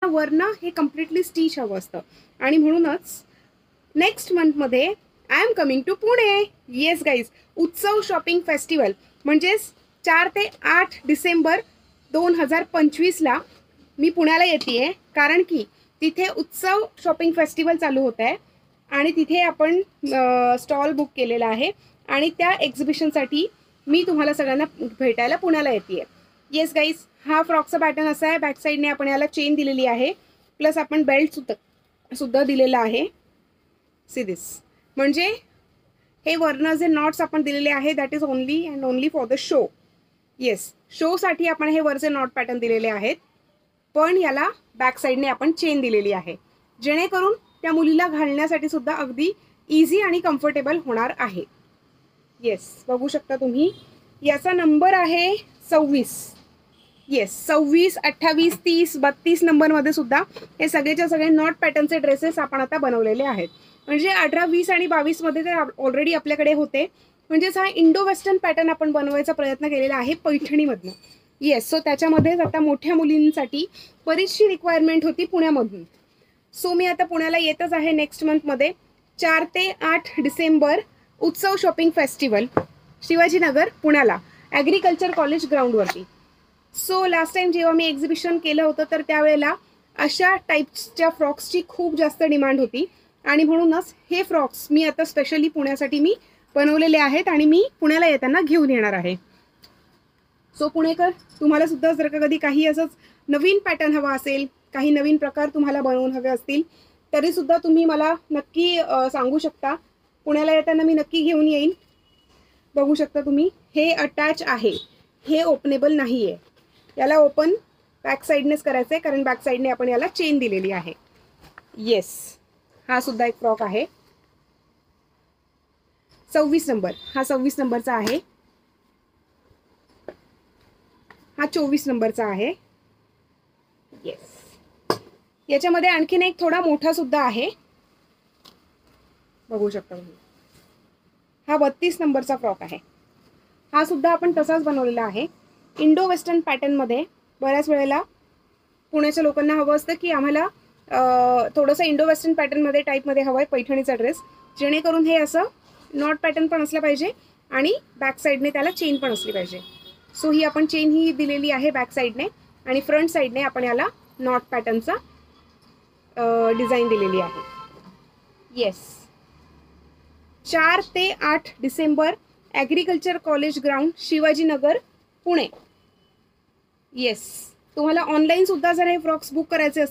वरनं हे completely stitch हवं असतं आणि म्हणूनच नेक्स्ट मंथमध्ये I am coming to Pune. Yes guys, Utsav shopping festival म्हणजेच 4 ते 8 डिसेंबर 2025ला मी पुण्याला येते, कारण की तिथे उत्सव शॉपिंग फेस्टिवल चालू होत आहे आणि तिथे आपण स्टॉल बुक केलेला आहे आणि त्या एक्झिबिशनसाठी मी तुम्हाला सगळ्यांना भेटायला पुण्याला येते. येस गाईज, हा फ्रॉकचा पॅटर्न असा आहे. बॅक साईडने आपण याला चेन दिलेली आहे, प्लस आपण बेल्ट सुद्धा दिलेला आहे. सी दिस, म्हणजे हे वरनं जे नॉट्स आपण दिलेले आहे that is only and only for the show. Yes, शोसाठी आपण हे वरचे नॉट पॅटर्न दिलेले आहेत, पण याला बॅक साईडने आपण चेन दिलेली आहे, जेणेकरून त्या मुलीला घालण्यासाठी सुद्धा अगदी इझी आणि कम्फर्टेबल होणार आहे. येस, बघू शकता तुम्ही, याचा नंबर आहे 26. येस, 26, 28, 30, 32 नंबरमध्ये सुद्धा हे सगळेच्या सगळे नॉट पॅटर्नचे ड्रेसेस आपण आता बनवलेले आहेत. म्हणजे 18, 20 आणि 22मध्ये ते ऑलरेडी आपल्याकडे होते. म्हणजेच हा इंडो वेस्टर्न पॅटर्न आपण बनवायचा प्रयत्न केलेला आहे पैठणीमधनं. येस, सो त्याच्यामध्येच आता मोठ्या मुलींसाठी बरीचशी रिक्वायरमेंट होती पुण्यामधून. सो मी आता पुण्याला येतच आहे नेक्स्ट मंथमध्ये 4 ते 8 डिसेंबर उत्सव शॉपिंग फेस्टिवल, शिवाजीनगर पुण्याला, ॲग्रिकल्चर कॉलेज ग्राउंडवरती. सो लास्ट टाइम जेव्हा मी एक्झिबिशन केलं होतं तर त्यावेळेला अशा टाईप्सच्या फ्रॉक्सची खूप जास्त डिमांड होती आणि म्हणूनच हे फ्रॉक्स मी आता स्पेशली पुण्यासाठी मी बनवलेले आहेत आणि मी पुण्याला येताना घेऊन येणार आहे. सो पुणेकर, तुम्हाला सुद्धा जर का कधी काही असंच नवीन पॅटर्न हवा असेल, काही नवीन प्रकार तुम्हाला बनवून हवे असतील, तरीसुद्धा तुम्ही मला नक्की सांगू शकता. पुण्याला येताना मी नक्की घेऊन येईन. बघू शकता तुम्ही, हे अटॅच आहे, हे ओपनेबल नाही आहे. याला ओपन बॅक साईडनेच करायचं आहे, कारण बॅक साईडने आपण याला चेन दिलेली आहे. येस, हा सुद्धा एक फ्रॉक आहे. 26 नंबर, हा 26 नंबरचा आहे. हा 24 नंबरचा आहे. येस, याच्यामध्ये आणखीन एक थोडा मोठा सुद्धा आहे, बघू शकता तुम्ही. हा 32 नंबरचा फ्रॉक आहे. हा सुद्धा आपण तसाच बनवलेला आहे इंडो वेस्टर्न पॅटर्नमध्ये. बऱ्याच वेळेला पुण्याच्या लोकांना हवं असतं की आम्हाला थोडंसं इंडो वेस्टर्न पॅटर्नमध्ये टाईपमध्ये हवं आहे पैठणीचा ड्रेस, जेणेकरून हे असं नॉट पॅटर्न पण असलं पाहिजे आणि बॅक साईडने त्याला चेन पण असली पाहिजे. सो ही आपण चेन ही दिलेली आहे बॅक साईडने आणि फ्रंट साईडने आपण याला नॉट पॅटर्नचा डिझाईन दिलेली आहे. येस, 4 ते 8 December agriculture college ground, Shivajinagar, Pune. Yes, तुम्हाला ऑनलाईन सुद्धा जर हे फ्रॉक्स बुक करायचे